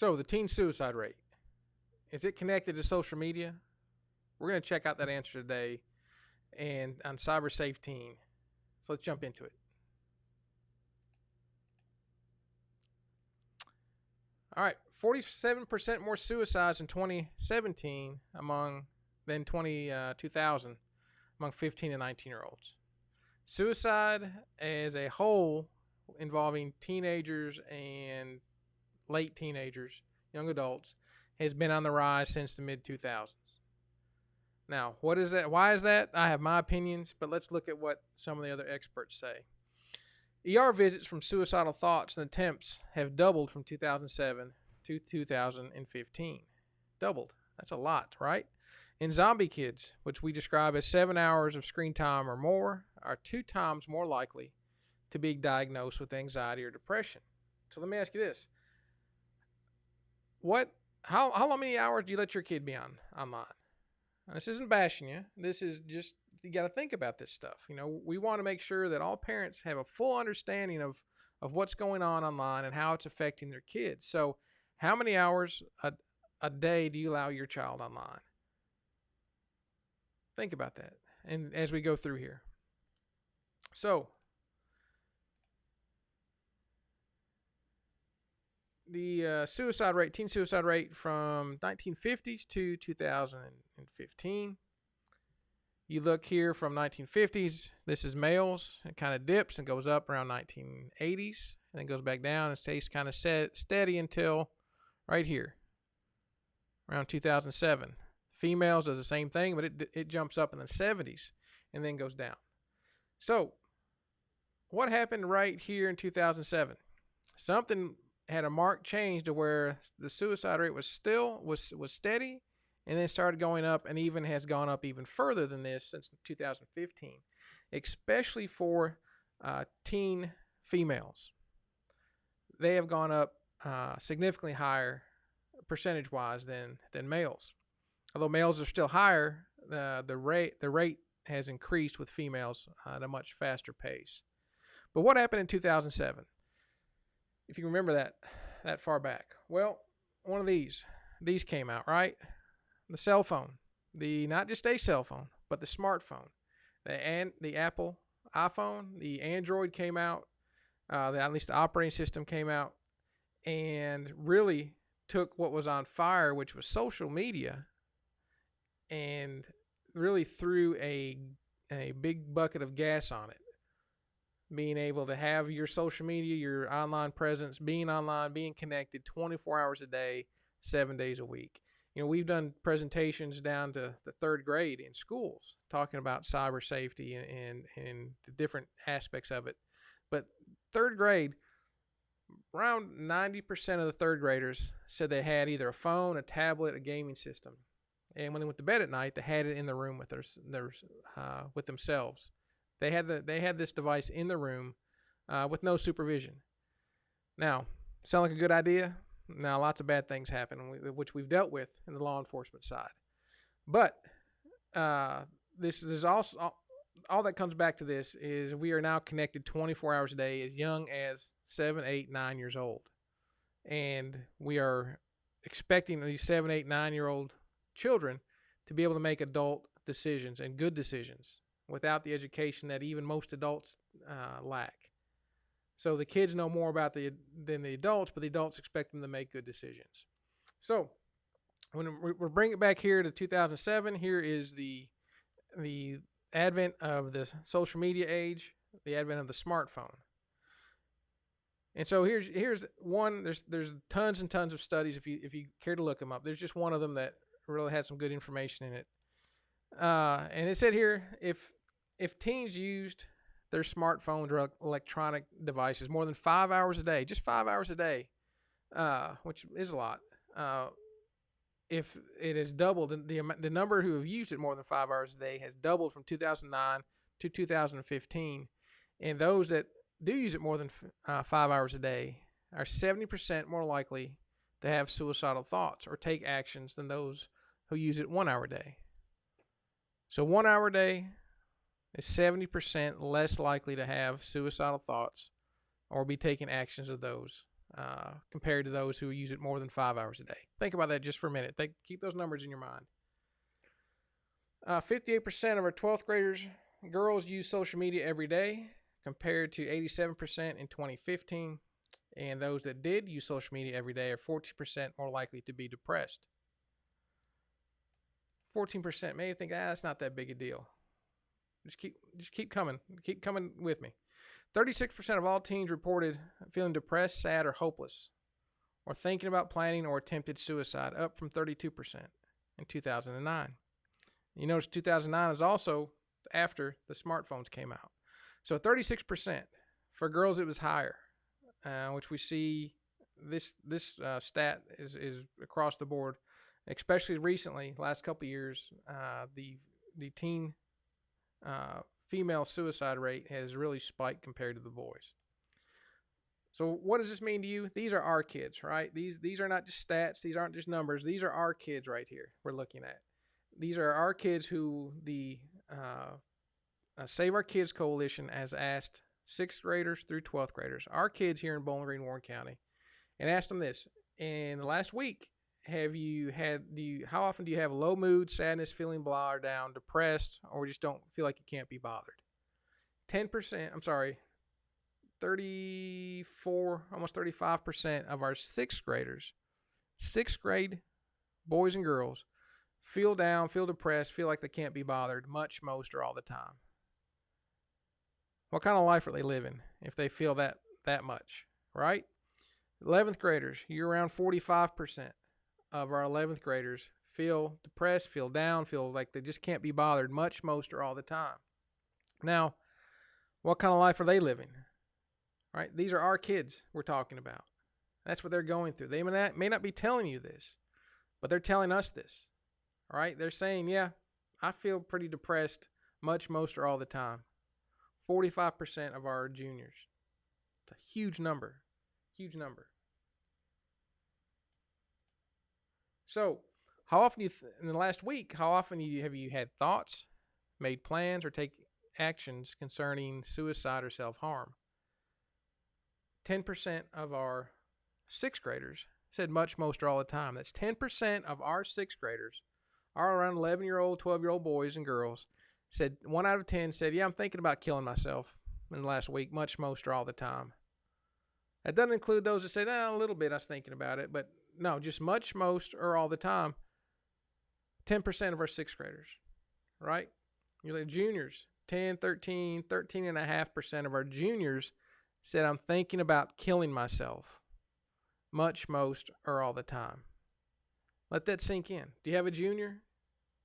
So, the teen suicide rate, is it connected to social media? We're going to check out that answer today and on Cyber Safe Teen. So, let's jump into it. All right, 47% more suicides in 2017 than 2000 among 15 and 19-year-olds. Suicide as a whole, involving teenagers and late teenagers, young adults, has been on the rise since the mid 2000s. Now, what is that? Why is that? I have my opinions, but let's look at what some of the other experts say. ER visits from suicidal thoughts and attempts have doubled from 2007 to 2015. Doubled. That's a lot, right? And zombie kids, which we describe as 7 hours of screen time or more, are 2 times more likely to be diagnosed with anxiety or depression. So let me ask you this: how many hours do you let your kid be online? Now, this isn't bashing you. This is just, you got to think about this stuff. We want to make sure that all parents have a full understanding of what's going on online and how it's affecting their kids. So, how many hours a day do you allow your child online? Think about that, and as we go through here. So, the teen suicide rate from 1950s to 2015. You look here from 1950s, this is males. It kind of dips and goes up around 1980s, and then goes back down and stays kind of steady until right here, around 2007. Females does the same thing, but it jumps up in the 70s and then goes down. So, what happened right here in 2007? Something had a marked change to where the suicide rate was steady, and then started going up, and even has gone up even further than this since 2015, especially for teen females. They have gone up significantly higher percentage-wise than males. Although males are still higher, the rate has increased with females at a much faster pace. But what happened in 2007? If you remember that far back, well, one of these came out, right? The cell phone, not just a cell phone, but the smartphone, the Apple iPhone, the Android came out, at least the operating system came out, and really took what was on fire, which was social media, and really threw a big bucket of gas on it. Being able to have your social media, your online presence, being online, being connected 24 hours a day, 7 days a week. We've done presentations down to the 3rd grade in schools talking about cyber safety and the different aspects of it. But 3rd grade, around 90% of the 3rd graders said they had either a phone, a tablet, a gaming system. And when they went to bed at night, they had it in the room with with themselves. They had this device in the room with no supervision. Now, sound like a good idea? Now, lots of bad things happen, which we've dealt with in the law enforcement side. But this is also all that comes back to this is we are now connected 24 hours a day, as young as 7, 8, 9 years old, and we are expecting these 7, 8, 9-year-old children to be able to make adult decisions and good decisions without the education that even most adults lack. So the kids know more about than the adults, but the adults expect them to make good decisions. So when we bring it back here to 2007, here is the advent of the social media age, the advent of the smartphone. And so here's one. There's tons and tons of studies if you care to look them up. There's just one of them that really had some good information in it. And it said here, if teens used their smartphones or electronic devices more than 5 hours a day, just 5 hours a day, which is a lot. If it has doubled, the number who have used it more than 5 hours a day has doubled from 2009 to 2015. And those that do use it more than 5 hours a day are 70% more likely to have suicidal thoughts or take actions than those who use it 1 hour a day. So 1 hour a day is 70% less likely to have suicidal thoughts or be taking actions of those compared to those who use it more than 5 hours a day. Think about that just for a minute. Keep those numbers in your mind. 58% of our 12th graders, girls, use social media every day, compared to 87% in 2015. And those that did use social media every day are 14% more likely to be depressed. 14% may think, that's not that big a deal. Just keep coming. Keep coming with me. 36% of all teens reported feeling depressed, sad, or hopeless, or thinking about planning or attempted suicide, up from 32% in 2009. You notice 2009 is also after the smartphones came out. So 36%. For girls, it was higher, which we see this stat is across the board, especially recently, last couple of years. The teen female suicide rate has really spiked compared to the boys. So what does this mean to you? These are our kids, right? These are not just stats. These aren't just numbers. These are our kids right here we're looking at. These are our kids who the Save Our Kids Coalition has asked 6th graders through 12th graders, our kids here in Bowling Green, Warren County, and asked them this: in the last week, how often do you have low mood, sadness, feeling blah or down, depressed, or just don't feel like you can't be bothered? 34, almost 35% of our 6th graders, 6th grade boys and girls, feel down, feel depressed, feel like they can't be bothered much, most, or all the time. What kind of life are they living if they feel that much, right? 11th graders, you're around 45% of our 11th graders feel depressed, feel down, feel like they just can't be bothered much, most, or all the time. Now, what kind of life are they living? Right? These are our kids we're talking about. That's what they're going through. They may not be telling you this, but they're telling us this. All right? They're saying, yeah, I feel pretty depressed much, most, or all the time. 45% of our juniors. It's a huge number. Huge number. So, how often in the last week, how often have you had thoughts, made plans, or take actions concerning suicide or self-harm? 10% of our 6th graders said much, most, or all the time. That's 10% of our 6th graders, our around 11-year-old, 12-year-old boys and girls, said 1 out of 10 said, yeah, I'm thinking about killing myself in the last week, much, most, or all the time. That doesn't include those that said, a little bit I was thinking about it, but no, just much, most, or all the time. 10% of our 6th graders, right? You're like juniors, 10, 13.5% of our juniors said, I'm thinking about killing myself much, most, or all the time. Let that sink in. Do you have a junior?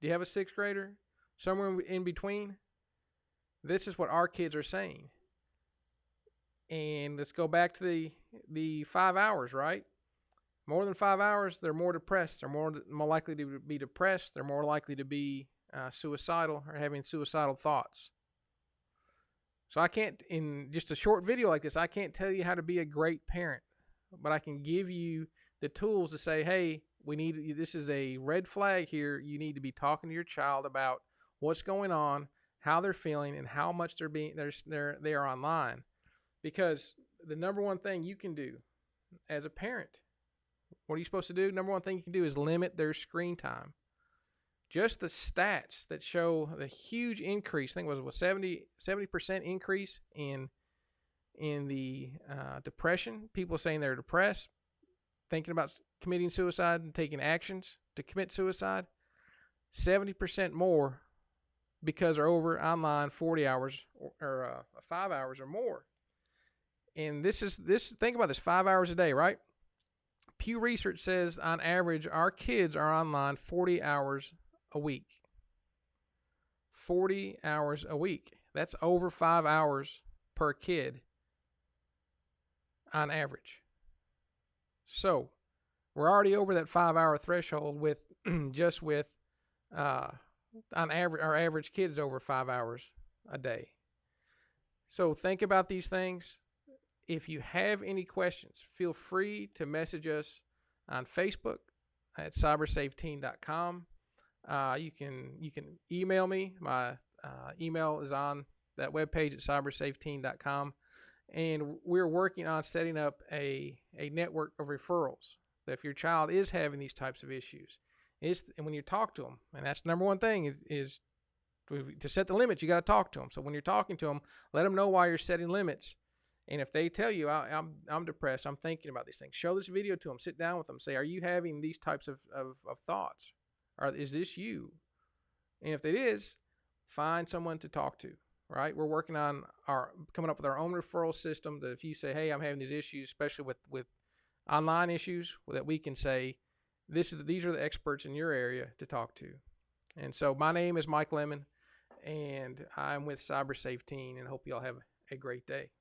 Do you have a 6th grader? Somewhere in between? This is what our kids are saying. And let's go back to the 5 hours, right? More than 5 hours, they're more depressed. They're more likely to be depressed. They're more likely to be suicidal or having suicidal thoughts. So I can't, in just a short video like this, I can't tell you how to be a great parent, but I can give you the tools to say, hey, this is a red flag here. You need to be talking to your child about what's going on, how they're feeling, and how much they are online. Because the number one thing you can do as a parent, what are you supposed to do? Number one thing you can do is limit their screen time. Just the stats that show the huge increase, I think it was 70% increase in the depression. People saying they're depressed, thinking about committing suicide and taking actions to commit suicide. 70% more because they're over online 40 hours or 5 hours or more. And think about this, 5 hours a day, right? Pew Research says on average our kids are online 40 hours a week. 40 hours a week. That's over 5 hours per kid on average. So we're already over that 5 hour threshold with on average, our average kid is over 5 hours a day. So think about these things. If you have any questions, feel free to message us on Facebook at cybersafeteen.com. You can email me. My email is on that webpage at cybersafeteen.com. And we're working on setting up a network of referrals. That if your child is having these types of issues, and when you talk to them, and that's the number one thing is to set the limits, you got to talk to them. So when you're talking to them, let them know why you're setting limits. And if they tell you, I'm depressed, I'm thinking about these things, show this video to them, sit down with them, say, are you having these types of thoughts? Or is this you? And if it is, find someone to talk to, right? We're working on coming up with our own referral system that if you say, hey, I'm having these issues, especially with online issues, that we can say, these are the experts in your area to talk to. And so my name is Mike Lemon, and I'm with CyberSafe Teen, and hope you all have a great day.